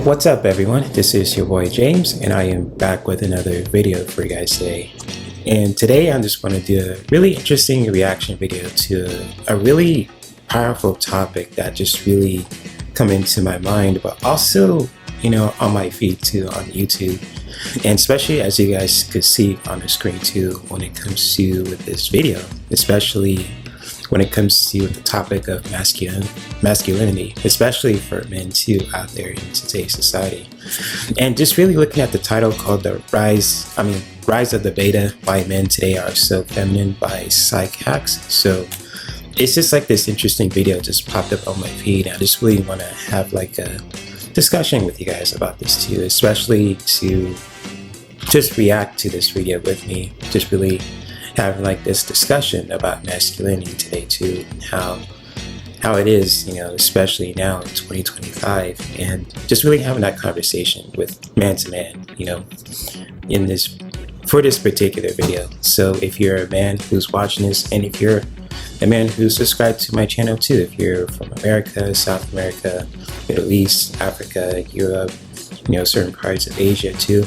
What's up, everyone? This is your boy James, and I am back with another video for you guys today. And today I'm just going to do a really interesting reaction video to a really powerful topic that just really come into my mind, but also, on my feed too on YouTube. And especially as you guys could see on the screen too, when it comes to with this video, especially when it comes to the topic of masculinity, especially for men too out there in today's society. And just really looking at the title called the Rise of the Beta, Why Men Today Are So Feminine by Psych Hacks. So it's just like this interesting video just popped up on my feed. I just really want to have like a discussion with you guys about this too, especially to just react to this video with me, just really having like this discussion about masculinity today too, and how it is, especially now in 2025, and just really having that conversation with man to man, for this particular video. So if you're a man who's watching this, and if you're a man who's subscribed to my channel too, if you're from America, South America, Middle East, Africa, Europe, certain parts of Asia too,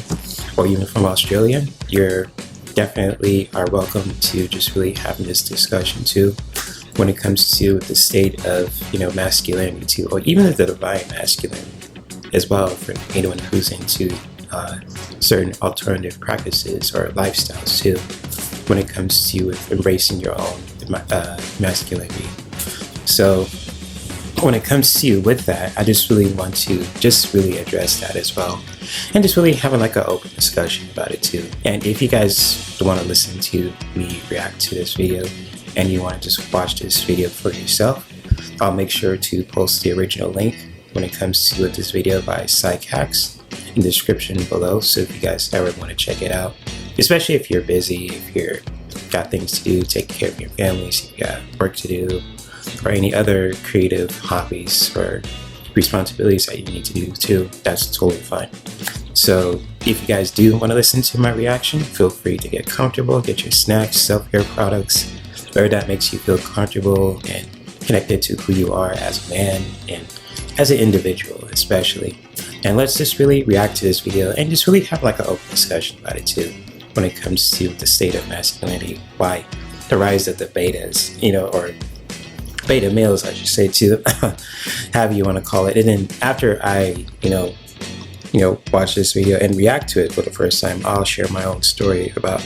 or even from Australia, you're definitely are welcome to just really having this discussion too when it comes to the state of masculinity too, or even the divine masculine as well, for anyone who's into certain alternative practices or lifestyles too, when it comes to embracing your own masculinity. So when it comes to with that, I just really want to just really address that as well, and just really having like an open discussion about it too. And if you guys want to listen to me react to this video, and you want to just watch this video for yourself, I'll make sure to post the original link when it comes to this video by Psych Hacks in the description below. So if you guys ever want to check it out, especially if you're busy, if you're got things to do, take care of your families, if you got work to do, or any other creative hobbies or responsibilities that you need to do too, that's totally fine. So if you guys do want to listen to my reaction, feel free to get comfortable, get your snacks, self-care products, whatever that makes you feel comfortable and connected to who you are as a man and as an individual especially. And let's just really react to this video and just really have like an open discussion about it too, when it comes to the state of masculinity, why the rise of the betas, or beta males, I should say too, however you want to call it. And then after I, watch this video and react to it for the first time, I'll share my own story about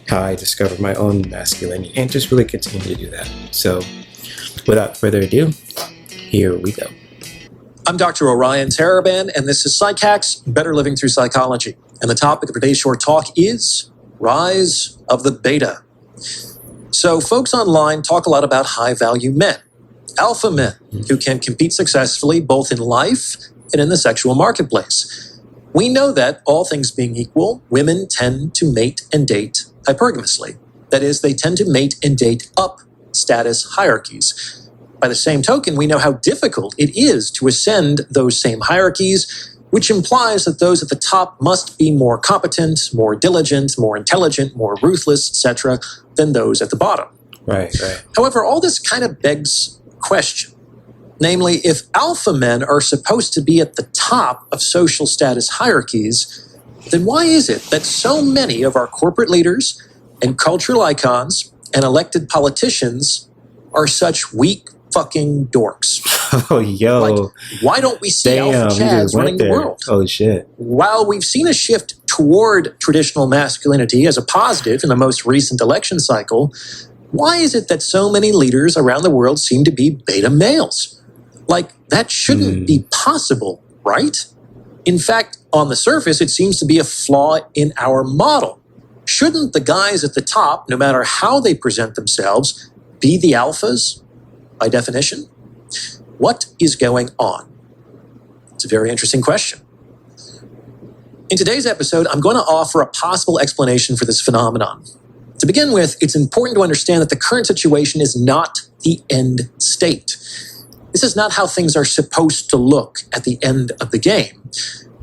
how I discovered my own masculinity and just really continue to do that. So without further ado, here we go. I'm Dr. Orion Taraban, and this is Psych Hacks, Better Living Through Psychology. And the topic of today's short talk is Rise of the Beta. So folks online talk a lot about high-value men, alpha men, who can compete successfully both in life and in the sexual marketplace. We know that, all things being equal, women tend to mate and date hypergamously. That is, they tend to mate and date up status hierarchies. By the same token, we know how difficult it is to ascend those same hierarchies, which implies that those at the top must be more competent, more diligent, more intelligent, more ruthless, etc., than those at the bottom. Right. However, all this kind of begs a question. Namely, if alpha men are supposed to be at the top of social status hierarchies, then why is it that so many of our corporate leaders and cultural icons and elected politicians are such weak fucking dorks? Oh, yo. Like, why don't we see alpha chads running the world? Oh, shit. While we've seen a shift toward traditional masculinity as a positive in the most recent election cycle, why is it that so many leaders around the world seem to be beta males? Like, that shouldn't be possible, right? In fact, on the surface, it seems to be a flaw in our model. Shouldn't the guys at the top, no matter how they present themselves, be the alphas by definition? What is going on? It's a very interesting question. In today's episode, I'm going to offer a possible explanation for this phenomenon. To begin with, it's important to understand that the current situation is not the end state. This is not how things are supposed to look at the end of the game.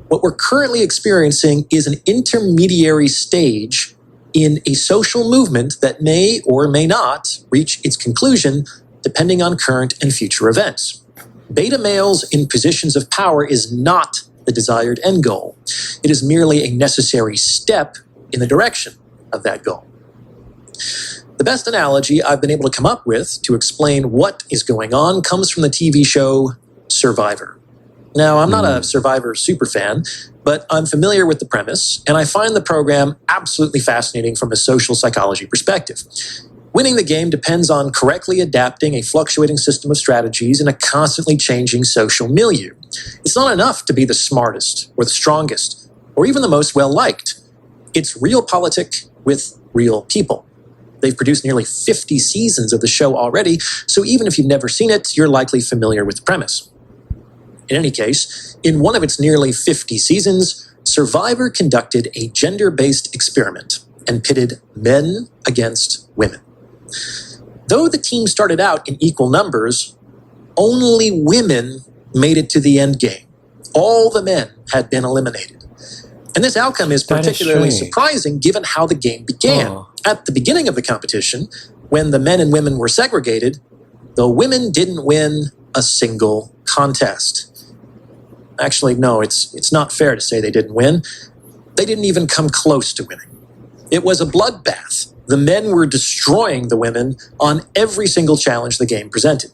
What we're currently experiencing is an intermediary stage in a social movement that may or may not reach its conclusion depending on current and future events. Beta males in positions of power is not the desired end goal. It is merely a necessary step in the direction of that goal. The best analogy I've been able to come up with to explain what is going on comes from the TV show Survivor. Now, I'm not a Survivor superfan, but I'm familiar with the premise, and I find the program absolutely fascinating from a social psychology perspective. Winning the game depends on correctly adapting a fluctuating system of strategies in a constantly changing social milieu. It's not enough to be the smartest or the strongest or even the most well-liked. It's realpolitik with real people. They've produced nearly 50 seasons of the show already, so even if you've never seen it, you're likely familiar with the premise. In any case, in one of its nearly 50 seasons, Survivor conducted a gender-based experiment and pitted men against women. Though the team started out in equal numbers, only women made it to the end game. All the men had been eliminated. And this outcome is particularly surprising given how the game began. At the beginning of the competition, when the men and women were segregated, the women didn't win a single contest. Actually, no, it's not fair to say they didn't win. They didn't even come close to winning. It was a bloodbath. The men were destroying the women on every single challenge the game presented.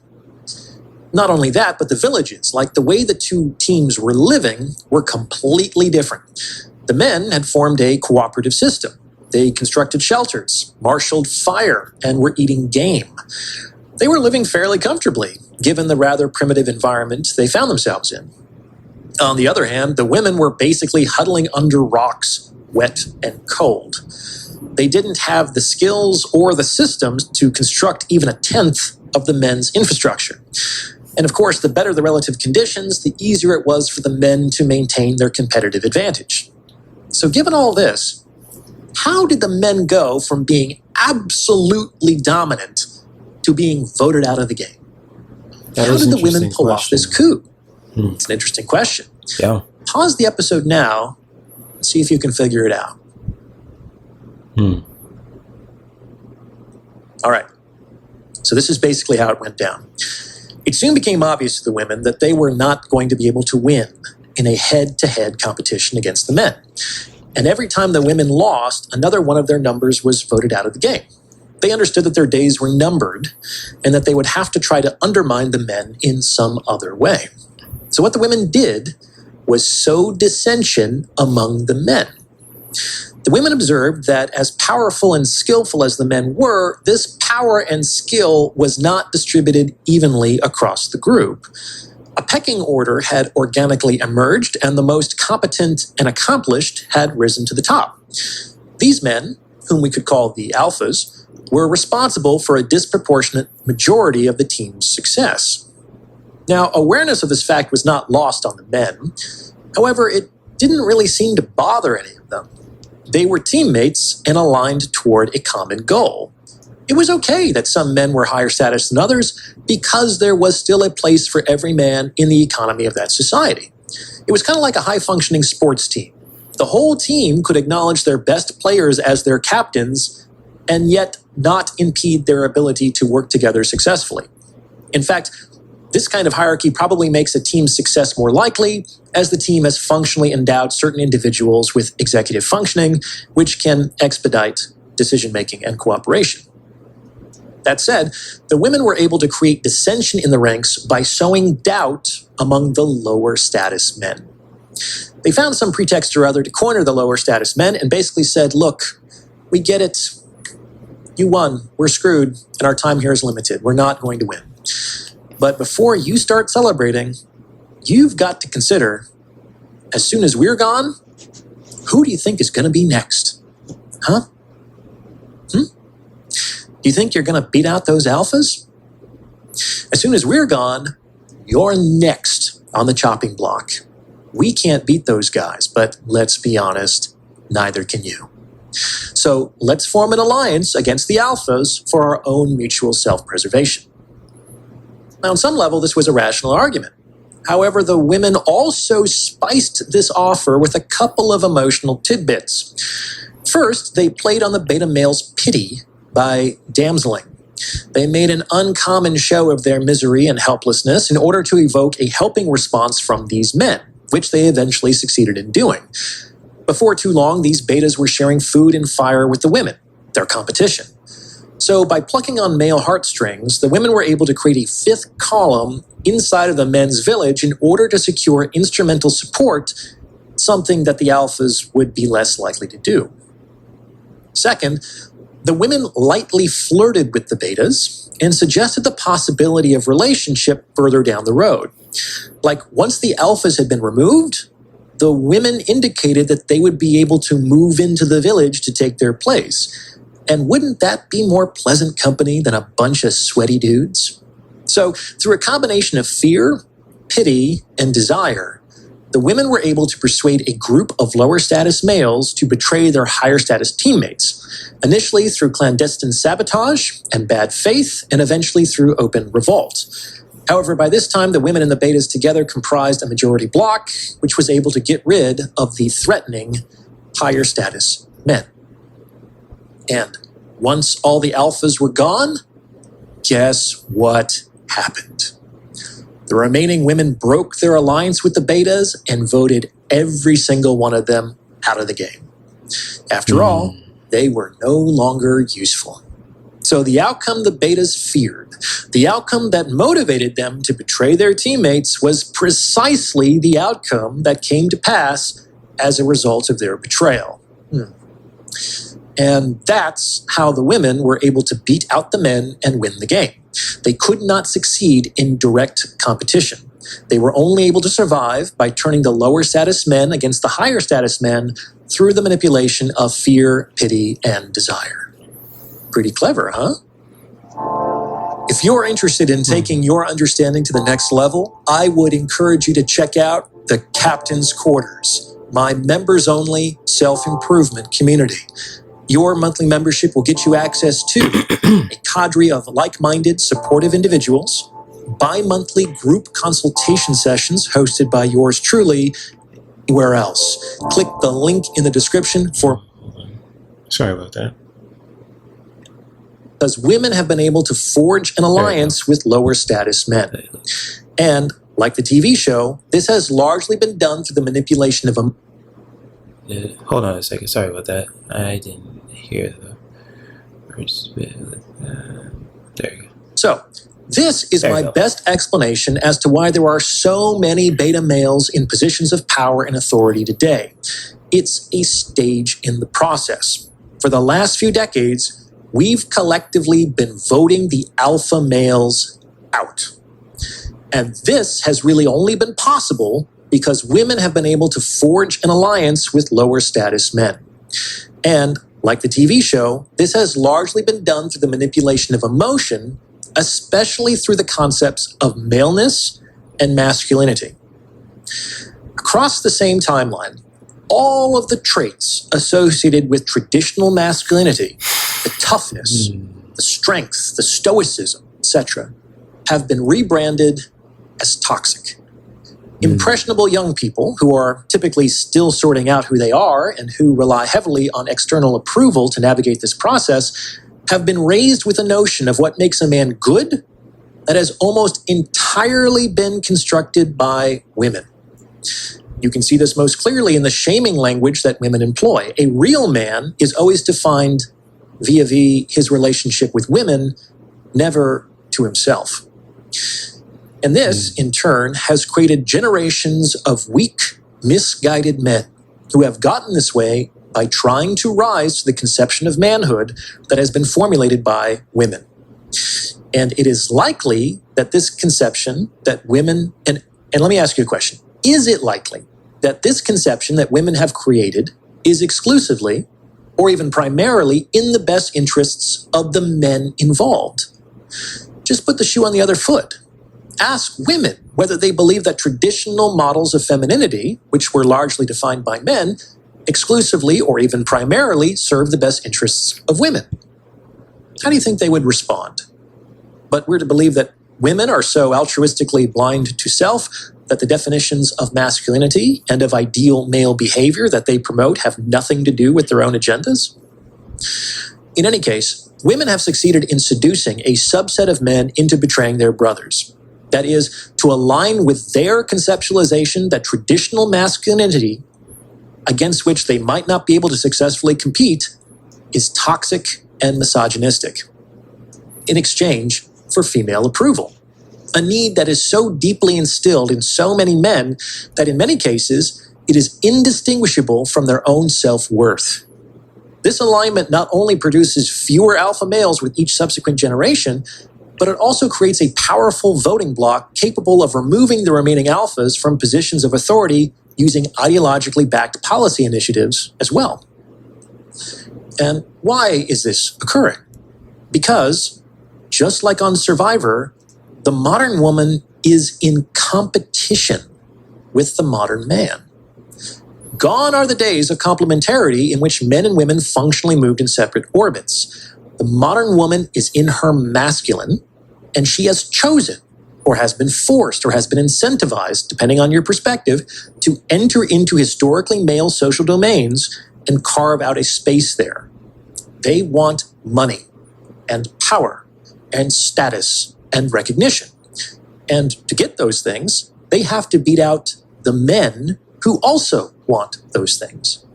Not only that, but the villages, like the way the two teams were living, were completely different. The men had formed a cooperative system. They constructed shelters, marshaled fire, and were eating game. They were living fairly comfortably, given the rather primitive environment they found themselves in. On the other hand, the women were basically huddling under rocks, wet and cold. They didn't have the skills or the systems to construct even a tenth of the men's infrastructure. And of course, the better the relative conditions, the easier it was for the men to maintain their competitive advantage. So given all this, how did the men go from being absolutely dominant to being voted out of the game? How did the women pull off this coup? It's an interesting question. Yeah. Pause the episode now and see if you can figure it out. All right. So this is basically how it went down. It soon became obvious to the women that they were not going to be able to win in a head-to-head competition against the men. And every time the women lost, another one of their numbers was voted out of the game. They understood that their days were numbered and that they would have to try to undermine the men in some other way. So what the women did was sow dissension among the men. The women observed that as powerful and skillful as the men were, this power and skill was not distributed evenly across the group. A pecking order had organically emerged, and the most competent and accomplished had risen to the top. These men, whom we could call the alphas, were responsible for a disproportionate majority of the team's success. Now, awareness of this fact was not lost on the men. However, it didn't really seem to bother any of them. They were teammates and aligned toward a common goal. It was okay that some men were higher status than others because there was still a place for every man in the economy of that society. It was kind of like a high-functioning sports team. The whole team could acknowledge their best players as their captains and yet not impede their ability to work together successfully. In fact, this kind of hierarchy probably makes a team's success more likely, as the team has functionally endowed certain individuals with executive functioning, which can expedite decision-making and cooperation. That said, the women were able to create dissension in the ranks by sowing doubt among the lower status men. They found some pretext or other to corner the lower status men and basically said, look, we get it. You won. We're screwed, and our time here is limited. We're not going to win. But before you start celebrating, you've got to consider, as soon as we're gone, who do you think is going to be next? Huh? Do you think you're going to beat out those alphas? As soon as we're gone, you're next on the chopping block. We can't beat those guys, but let's be honest, neither can you. So let's form an alliance against the alphas for our own mutual self-preservation. Now, on some level, this was a rational argument. However, the women also spiced this offer with a couple of emotional tidbits. First, they played on the beta male's pity by damseling. They made an uncommon show of their misery and helplessness in order to evoke a helping response from these men. which they eventually succeeded in doing. Before too long, these betas were sharing food and fire with the women, their competition. So by plucking on male heartstrings, the women were able to create a fifth column inside of the men's village in order to secure instrumental support, something that the alphas would be less likely to do. Second, the women lightly flirted with the betas and suggested the possibility of relationship further down the road. Like once the alphas had been removed, the women indicated that they would be able to move into the village to take their place. And wouldn't that be more pleasant company than a bunch of sweaty dudes? So through a combination of fear, pity, and desire, the women were able to persuade a group of lower status males to betray their higher status teammates, initially through clandestine sabotage and bad faith, and eventually through open revolt. However, by this time, the women and the betas together comprised a majority bloc, which was able to get rid of the threatening higher status men. And once all the alphas were gone, guess what happened? The remaining women broke their alliance with the betas and voted every single one of them out of the game. After all, they were no longer useful. So the outcome the betas feared, the outcome that motivated them to betray their teammates, was precisely the outcome that came to pass as a result of their betrayal. And that's how the women were able to beat out the men and win the game. They could not succeed in direct competition. They were only able to survive by turning the lower status men against the higher status men through the manipulation of fear, pity, and desire. Pretty clever, huh? If you're interested in taking your understanding to the next level, I would encourage you to check out the Captain's Quarters, my members-only self-improvement community. Your monthly membership will get you access to a cadre of like-minded, supportive individuals, bi-monthly group consultation sessions hosted by yours truly. Where else? Click the link in the description for... Sorry about that. Because women have been able to forge an alliance with lower status men. And, like the TV show, this has largely been done through the manipulation of a... Hold on a second. Sorry about that. I didn't hear the first bit. There you go. So, this is my best explanation as to why there are so many beta males in positions of power and authority today. It's a stage in the process. For the last few decades, we've collectively been voting the alpha males out. And this has really only been possible because women have been able to forge an alliance with lower status men. And, like the TV show, this has largely been done through the manipulation of emotion, especially through the concepts of maleness and masculinity. Across the same timeline, all of the traits associated with traditional masculinity, the toughness, the strength, the stoicism, etc., have been rebranded as toxic. Impressionable young people, who are typically still sorting out who they are and who rely heavily on external approval to navigate this process, have been raised with a notion of what makes a man good that has almost entirely been constructed by women. You can see this most clearly in the shaming language that women employ. A real man is always defined via his relationship with women, never to himself. And this, in turn, has created generations of weak, misguided men who have gotten this way by trying to rise to the conception of manhood that has been formulated by women. And it is likely that this conception that women, and let me ask you a question, is it likely that this conception that women have created is exclusively, or even primarily, in the best interests of the men involved? Just put the shoe on the other foot. Ask women whether they believe that traditional models of femininity, which were largely defined by men, exclusively or even primarily serve the best interests of women. How do you think they would respond? But we're to believe that women are so altruistically blind to self that the definitions of masculinity and of ideal male behavior that they promote have nothing to do with their own agendas? In any case, women have succeeded in seducing a subset of men into betraying their brothers. that is, to align with their conceptualization that traditional masculinity, against which they might not be able to successfully compete, is toxic and misogynistic, in exchange for female approval. A need that is so deeply instilled in so many men that in many cases, it is indistinguishable from their own self-worth. This alignment not only produces fewer alpha males with each subsequent generation, but it also creates a powerful voting bloc capable of removing the remaining alphas from positions of authority using ideologically backed policy initiatives as well. And why is this occurring? Because, just like on Survivor, the modern woman is in competition with the modern man. Gone are the days of complementarity in which men and women functionally moved in separate orbits. The modern woman is in her masculine, and she has chosen, or has been forced, or has been incentivized, depending on your perspective, to enter into historically male social domains and carve out a space there. They want money and power and status and recognition. And to get those things, they have to beat out the men who also want those things.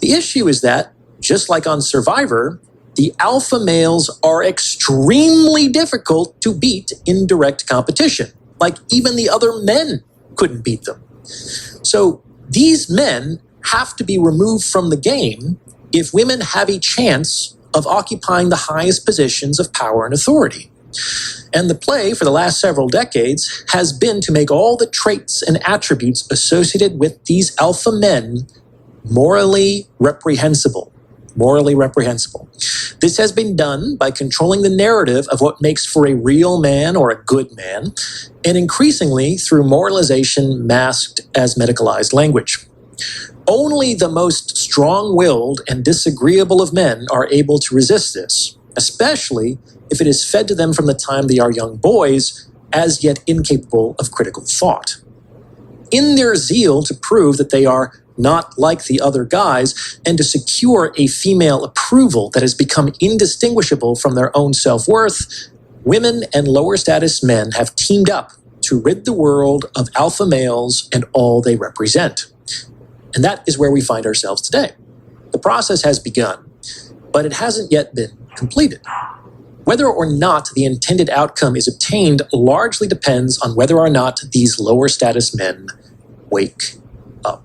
The issue is that, just like on Survivor, the alpha males are extremely difficult to beat in direct competition. Like even the other men couldn't beat them. So these men have to be removed from the game if women have a chance of occupying the highest positions of power and authority. And the play for the last several decades has been to make all the traits and attributes associated with these alpha men morally reprehensible. Morally reprehensible. This has been done by controlling the narrative of what makes for a real man or a good man, and increasingly through moralization masked as medicalized language. Only the most strong-willed and disagreeable of men are able to resist this, especially if it is fed to them from the time they are young boys, as yet incapable of critical thought. In their zeal to prove that they are not like the other guys, and to secure a female approval that has become indistinguishable from their own self-worth, women and lower status men have teamed up to rid the world of alpha males and all they represent. And that is where we find ourselves today. The process has begun, but it hasn't yet been completed. Whether or not the intended outcome is obtained largely depends on whether or not these lower status men wake up.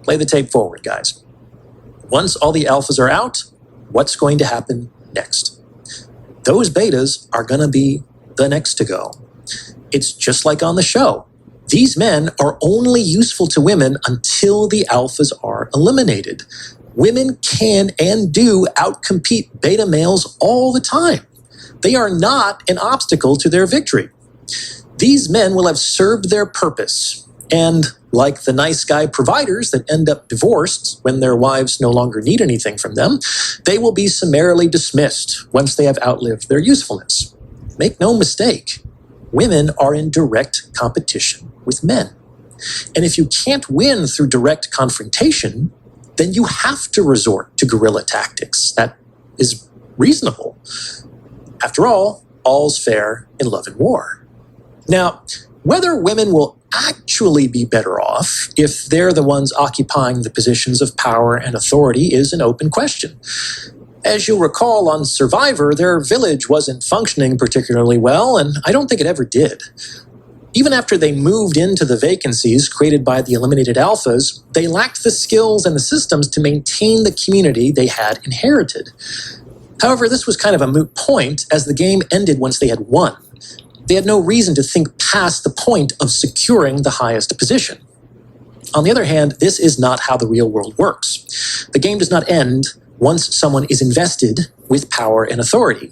Play the tape forward, guys. Once all the alphas are out, what's going to happen next? Those betas are going to be the next to go. It's just like on the show. These men are only useful to women until the alphas are eliminated. Women can and do outcompete beta males all the time. They are not an obstacle to their victory. These men will have served their purpose, and like the nice guy providers that end up divorced when their wives no longer need anything from them, they will be summarily dismissed once they have outlived their usefulness. Make no mistake, women are in direct competition with men. And if you can't win through direct confrontation, then you have to resort to guerrilla tactics. That is reasonable. After all, all's fair in love and war. Now, whether women will actually be better off if they're the ones occupying the positions of power and authority is an open question. As you'll recall on Survivor, their village wasn't functioning particularly well, and I don't think it ever did. Even after they moved into the vacancies created by the eliminated alphas, they lacked the skills and the systems to maintain the community they had inherited. However, this was kind of a moot point as the game ended once they had won. They had no reason to think past the point of securing the highest position. On the other hand, this is not how the real world works. The game does not end once someone is invested with power and authority.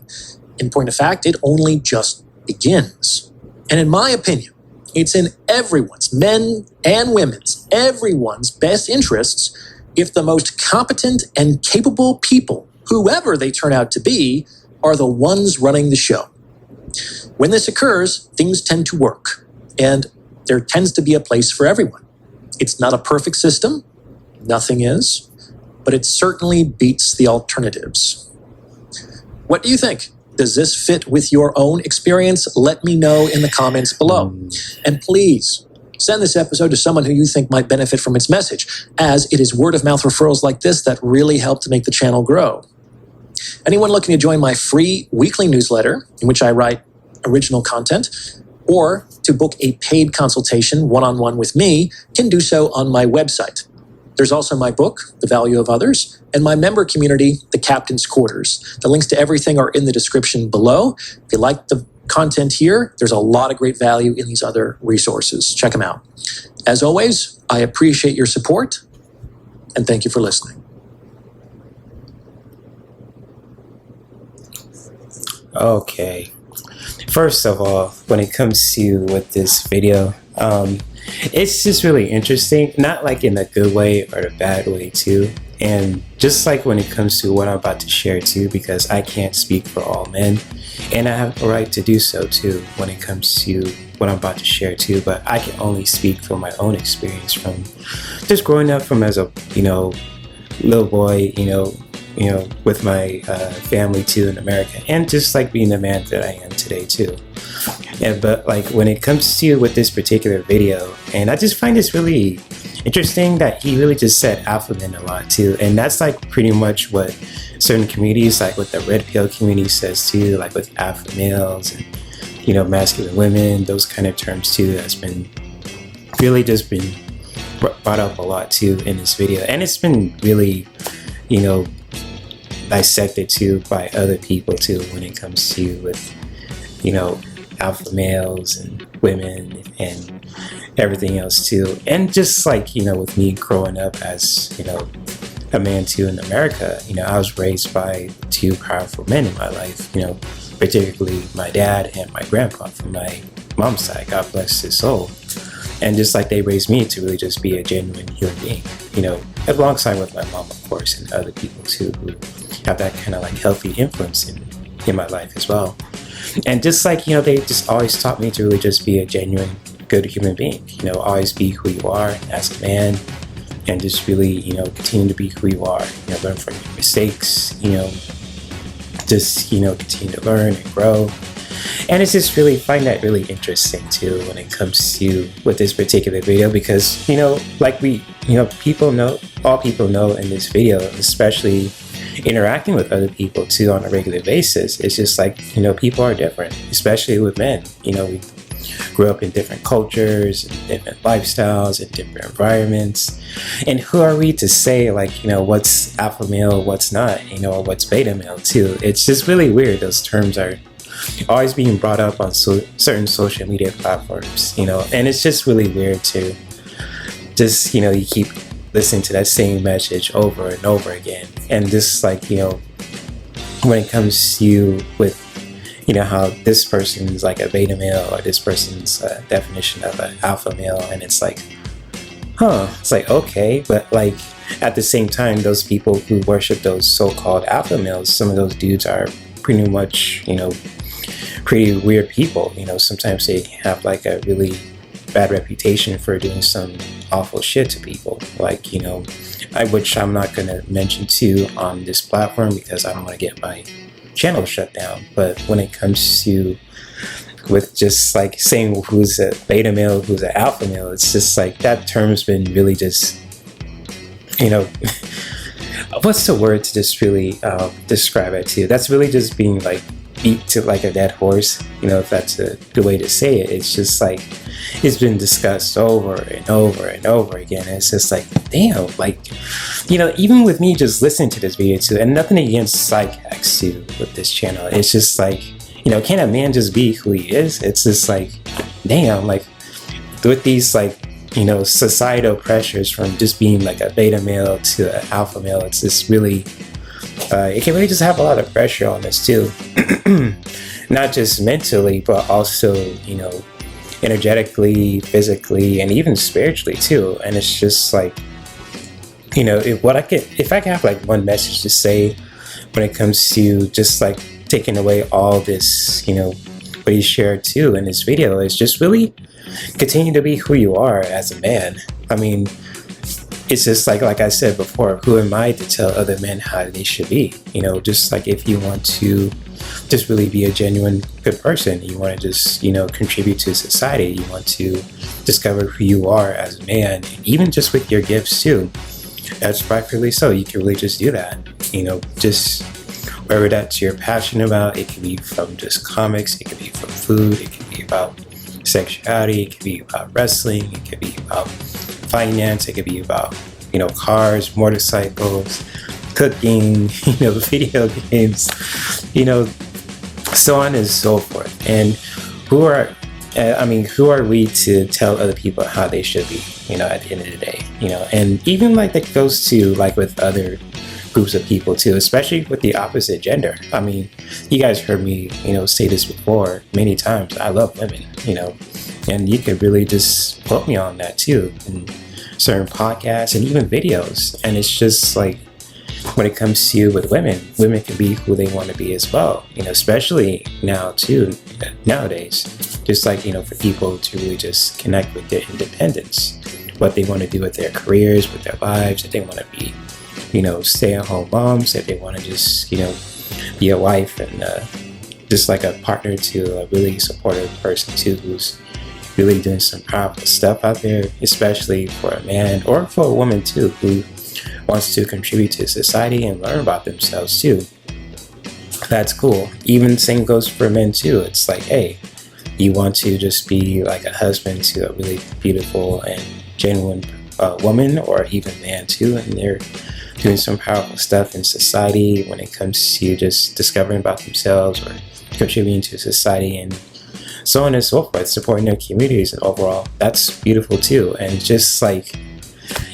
In point of fact, it only just begins. And in my opinion, it's in everyone's, men and women's, everyone's best interests if the most competent and capable people, whoever they turn out to be, are the ones running the show. When this occurs, things tend to work, and there tends to be a place for everyone. It's not a perfect system, nothing is, but it certainly beats the alternatives. What do you think? Does this fit with your own experience? Let me know in the comments below. And please, send this episode to someone who you think might benefit from its message, as it is word-of-mouth referrals like this that really help to make the channel grow. Anyone looking to join my free weekly newsletter, in which I write original content, or to book a paid consultation one-on-one with me, can do so on my website. There's also my book, The Value of Others, and my member community, The Captain's Quarters. The links to everything are in the description below. If you like the content here, there's a lot of great value in these other resources. Check them out. As always, I appreciate your support, and thank you for listening. Okay. First of all, when it comes to with this video, it's just really interesting, not like in a good way or a bad way too. And just like when it comes to what I'm about to share too, because I can't speak for all men, and I have a right to do so too when it comes to what I'm about to share too, but I can only speak from my own experience from just growing up from as a, little boy, with my family too in America, and just like being the man that I am today too. But like when it comes to with this particular video, and I just find this really interesting that he really just said alpha men a lot too, and that's like pretty much what certain communities, like what the red pill community says too, like with alpha males and masculine women, those kind of terms too. That's been really just been brought up a lot too in this video, and it's been really dissected too by other people too when it comes to with alpha males and women and everything else too. And just like with me growing up as a man too in America, I was raised by two powerful men in my life, particularly my dad and my grandpa from my mom's side, God bless his soul. And just like they raised me to really just be a genuine human being, alongside with my mom, of course, and other people too who have that kind of like healthy influence in my life as well. And just like, they just always taught me to really just be a genuine, good human being, always be who you are as a man, and just really, continue to be who you are, learn from your mistakes, just, continue to learn and grow. And it's just really find that really interesting too when it comes to with this particular video, because like people know, all people know in this video, especially interacting with other people too on a regular basis, it's just like people are different, especially with men. We grew up in different cultures and different lifestyles and different environments, and who are we to say like what's alpha male, what's not, or what's beta male too. It's just really weird. Those terms are always being brought up on certain social media platforms, and it's just really weird to just you keep listening to that same message over and over again. And just like when it comes to you with how this person's like a beta male, or this person's definition of an alpha male, and it's like it's like okay, but like at the same time, those people who worship those so-called alpha males, some of those dudes are pretty much pretty weird people. Sometimes they have like a really bad reputation for doing some awful shit to people, like which I'm not gonna mention too on this platform because I don't want to get my channel shut down. But when it comes to with just like saying who's a beta male, who's an alpha male, it's just like that term's been really just what's the word to just really describe it to you? That's really just being like beat to like a dead horse, if that's a good way to say it. It's just like it's been discussed over and over and over again, and it's just like damn, like even with me just listening to this video too, and nothing against psych hacks too with this channel, it's just like can a man just be who he is? It's just like damn, like with these like societal pressures from just being like a beta male to an alpha male, it's just really it can really just have a lot of pressure on us too. Not just mentally, but also energetically, physically, and even spiritually too. And it's just like if I could have like one message to say when it comes to just like taking away all this what he shared too in this video, is just really continue to be who you are as a man. I mean, it's just like I said before, who am I to tell other men how they should be? You know, just like if you want to just really be a genuine good person, you want to just, you know, contribute to society, you want to discover who you are as a man, even just with your gifts too. That's rightfully so. You can really just do that. You know, just whatever that you're passionate about. It can be from just comics, it can be from food, it can be about sexuality, it can be about wrestling, it can be about finance, it could be about, you know, cars, motorcycles, cooking, you know, video games, you know, so on and so forth. And who are we to tell other people how they should be, you know, at the end of the day, you know? And even like that goes to like with other groups of people too, especially with the opposite gender. I mean, you guys heard me, you know, say this before many times. I love women, you know, and you could really just quote me on that too in certain podcasts and even videos. And it's just like, when it comes to with women can be who they want to be as well, you know, especially now too, nowadays, just like, you know, for people to really just connect with their independence, what they want to do with their careers, with their lives, if they want to be, you know, stay-at-home moms, if they want to just, you know, be a wife and just like a partner to a really supportive person too, who's really doing some powerful stuff out there, especially for a man or for a woman too, who wants to contribute to society and learn about themselves too. That's cool. Even same goes for men too. It's like, hey, you want to just be like a husband to a really beautiful and genuine woman, or even man too, and they're doing some powerful stuff in society when it comes to just discovering about themselves or contributing to society and so on and so forth, supporting their communities, and overall that's beautiful too. And just like,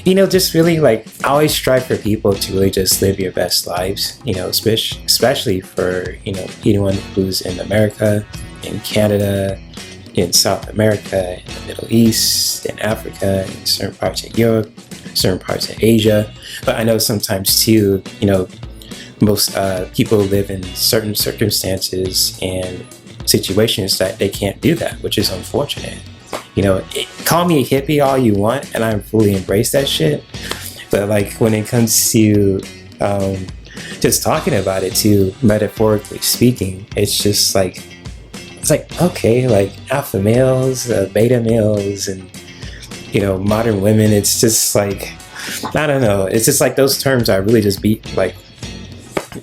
you know, just really like, I always strive for people to really just live your best lives, you know, especially for, you know, anyone who's in America, in Canada, in South America, in the Middle East, in Africa, in certain parts of Europe, certain parts of Asia. But I know sometimes too, you know, most people live in certain circumstances and situations that they can't do that, which is unfortunate. You know, call me a hippie all you want, and I fully embrace that shit. But like when it comes to just talking about it too, metaphorically speaking, it's just like, it's like, okay, like alpha males, beta males, and, you know, modern women. It's just like, I don't know. It's just like those terms are really just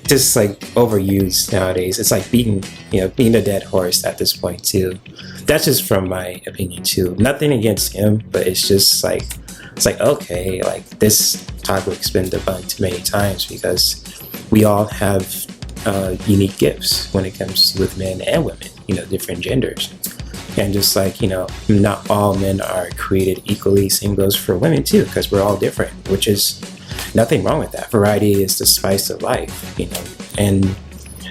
just like overused nowadays. It's like beating a dead horse at this point too. That's just from my opinion too. Nothing against him, but it's just like, it's like, okay, like this topic's been debunked many times because we all have unique gifts when it comes to with men and women, you know, different genders. And just like, you know, not all men are created equally. Same goes for women too, because we're all different, which is nothing wrong with that. Variety is the spice of life, you know. And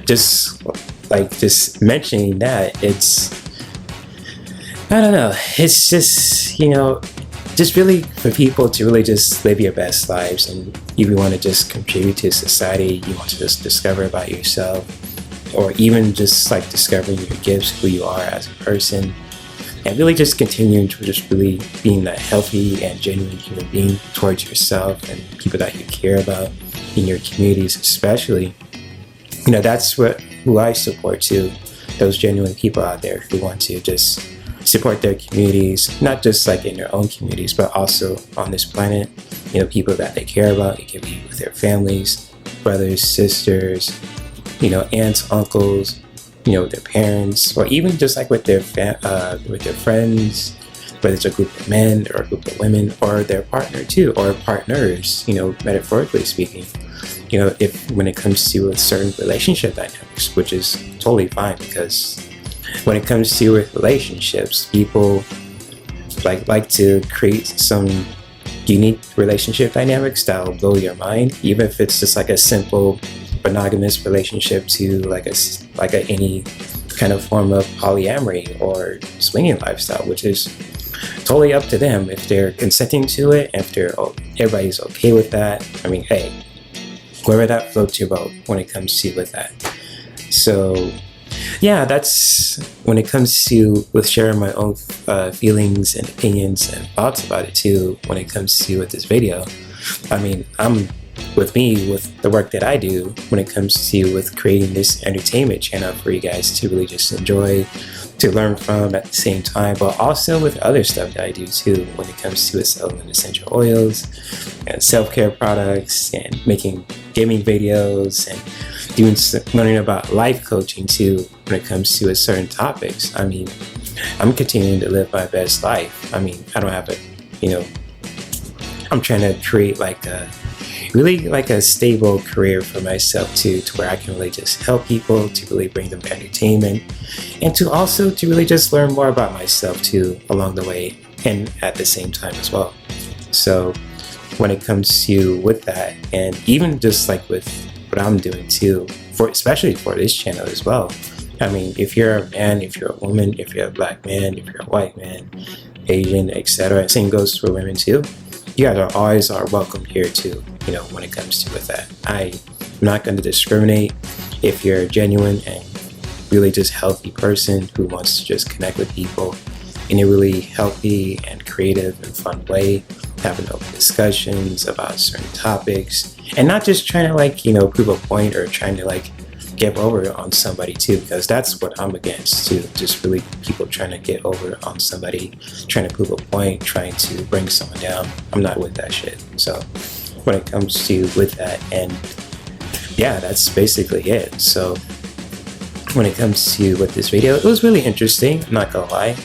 just like just mentioning that, it's, I don't know, it's just, you know, just really for people to really just live your best lives. And if you want to just contribute to society, you want to just discover about yourself, or even just like discovering your gifts, who you are as a person, and really just continuing to just really being that healthy and genuine human being towards yourself and people that you care about in your communities, especially. You know, that's who I support too. Those genuine people out there who want to just support their communities, not just like in their own communities, but also on this planet. You know, people that they care about. It can be with their families, brothers, sisters, you know, aunts, uncles, you know, their parents, or even just like with their friends, whether it's a group of men or a group of women, or their partner too, or partners, you know, metaphorically speaking. You know, if when it comes to a certain relationship dynamics, which is totally fine, because when it comes to relationships, people like to create some unique relationship dynamics that will blow your mind, even if it's just like a simple monogamous relationship to like any kind of form of polyamory or swinging lifestyle, which is totally up to them if they're consenting to it, if everybody's okay with that. I mean, hey, whoever that floats your boat when it comes to with that. So yeah, that's when it comes to with sharing my own feelings and opinions and thoughts about it too, when it comes to with this video. I mean, with the work that I do when it comes to with creating this entertainment channel for you guys to really just enjoy, to learn from at the same time, but also with other stuff that I do too when it comes to selling essential oils and self-care products and making gaming videos and learning about life coaching too when it comes to certain topics. I mean, I'm continuing to live my best life. I mean, I don't have I'm trying to create like a stable career for myself too, to where I can really just help people, to really bring them entertainment, and to also to really just learn more about myself too along the way and at the same time as well. So when it comes to with that, and even just like with what I'm doing too, especially for this channel as well. I mean, if you're a man, if you're a woman, if you're a black man, if you're a white man, Asian, etc., same goes for women too. You guys are welcome here too, when it comes to with that. I'm not going to discriminate. If you're a genuine and really just healthy person who wants to just connect with people in a really healthy and creative and fun way, having open discussions about certain topics, and not just trying to prove a point or trying to get over on somebody too, because that's what I'm against too. Just really people trying to get over on somebody, trying to prove a point, trying to bring someone down. I'm not with that shit. So when it comes to with that, and yeah, that's basically it. So when it comes to with this video, it was really interesting. I'm not gonna lie,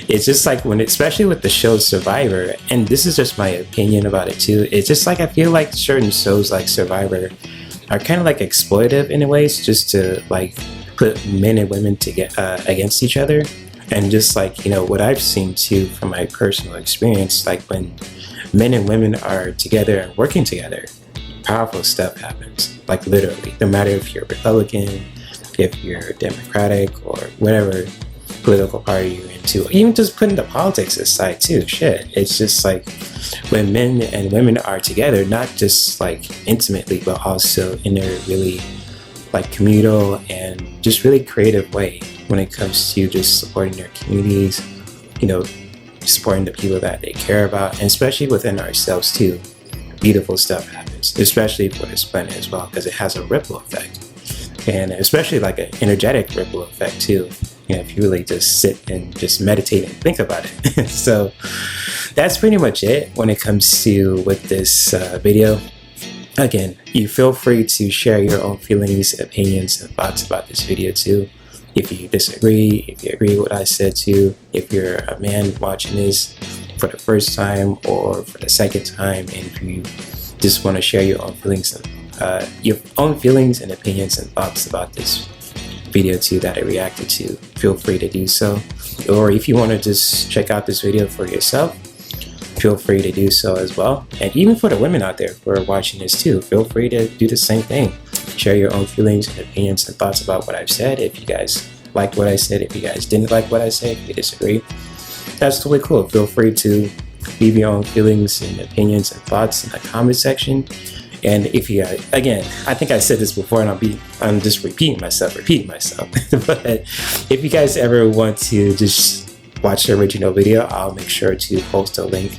it's just especially with the show Survivor, and this is just my opinion about it too. It's just I feel like certain shows like Survivor are kind of exploitive in a ways, just to put men and women against each other. And just what I've seen too from my personal experience, when men and women are together and working together, powerful stuff happens. Literally, no matter if you're Republican, if you're Democratic, or whatever political party you're into, even just putting the politics aside too, shit, it's just when men and women are together, not just intimately, but also in a really communal and just really creative way when it comes to just supporting their communities, supporting the people that they care about, and especially within ourselves too. Beautiful stuff happens, especially for this planet as well, because it has a ripple effect, and especially an energetic ripple effect too. If you really just sit and just meditate and think about it. So that's pretty much it when it comes to with this video. Again, you feel free to share your own feelings, opinions, and thoughts about this video too. If you disagree, if you agree with what I said too, if you're a man watching this for the first time or for the second time, and if you just want to share your own feelings and opinions and thoughts about this video too that I reacted to, feel free to do so. Or if you want to just check out this video for yourself, feel free to do so as well. And even for the women out there who are watching this too, feel free to do the same thing. Share your own feelings and opinions and thoughts about what I've said. If you guys liked what I said, if you guys didn't like what I said, if you disagree, that's totally cool. Feel free to leave your own feelings and opinions and thoughts in the comment section. And if you, again, I think I said this before, and I'm just repeating myself. But if you guys ever want to just watch the original video, I'll make sure to post a link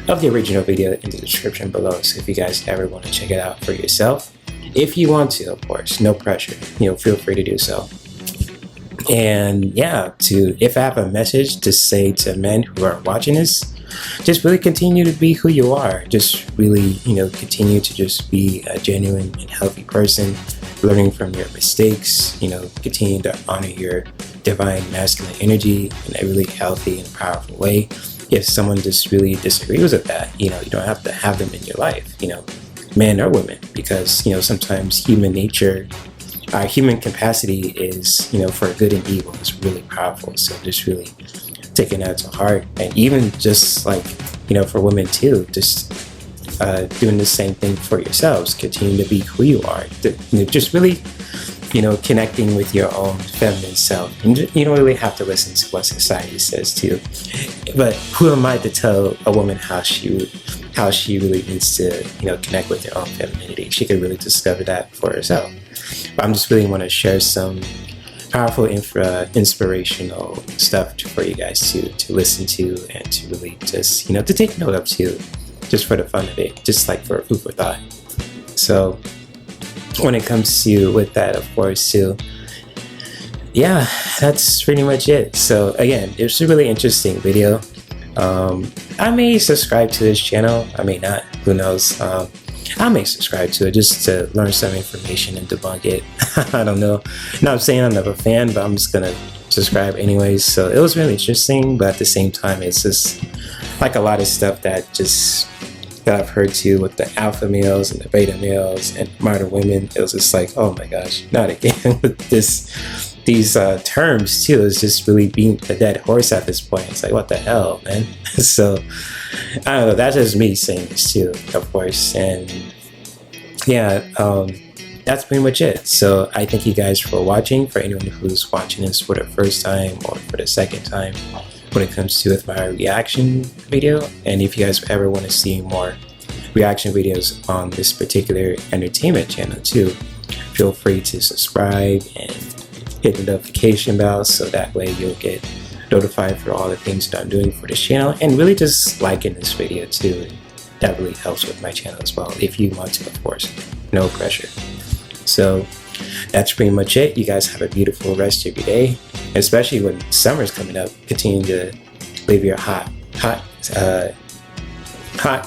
of the original video in the description below. So if you guys ever want to check it out for yourself, if you want to, of course, no pressure, feel free to do so. And yeah, if I have a message to say to men who are watching this, just really continue to be who you are. Just really, continue to just be a genuine and healthy person, learning from your mistakes, continue to honor your divine masculine energy in a really healthy and powerful way. If someone just really disagrees with that, you don't have to have them in your life, men or women, because, sometimes human nature, our human capacity is, for good and evil is really powerful. So just really taking that to heart, and even just for women too, just doing the same thing for yourselves. Continue to be who you are. Just really, connecting with your own feminine self. And you don't really have to listen to what society says too. But who am I to tell a woman how she really needs to, connect with her own femininity? She could really discover that for herself. But I'm just really want to share some powerful inspirational stuff for you guys to listen to, and to really just to take note of too. just for the fun of it, just like for food for thought. So when it comes to with that, of course, too, yeah, that's pretty much it. So again, it's a really interesting video. I may subscribe to this channel, I may not, who knows. I may subscribe to it just to learn some information and debunk it. I don't know. Not saying I'm not a fan, but I'm just gonna subscribe anyways. So it was really interesting, but at the same time, it's just like a lot of stuff that I've heard too with the alpha males and the beta males and modern women. It was just like, oh my gosh, not again with these terms too. It's just really being a dead horse at this point. It's like, what the hell, man? So I don't know, that's just me saying this too, of course. And yeah, that's pretty much it. So I thank you guys for watching. For anyone who's watching this for the first time or for the second time when it comes to with my reaction video, and if you guys ever want to see more reaction videos on this particular entertainment channel too, feel free to subscribe and hit the notification bell so that way you'll get notified for all the things that I'm doing for this channel, and really just liking this video too. That really helps with my channel as well, if you want to, of course. No pressure. So that's pretty much it. You guys have a beautiful rest of your day, especially when summer's coming up. Continue to live your hot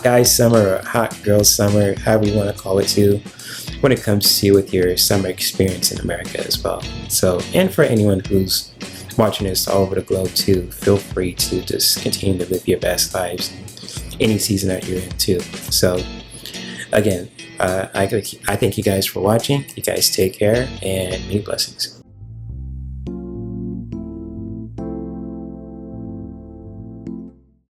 guy summer or hot girl summer, however you want to call it too, when it comes to with your summer experience in America as well. So, and for anyone who's watching this all over the globe too, feel free to just continue to live your best lives any season that you're in too. So again, I thank you guys for watching. You guys take care and many blessings.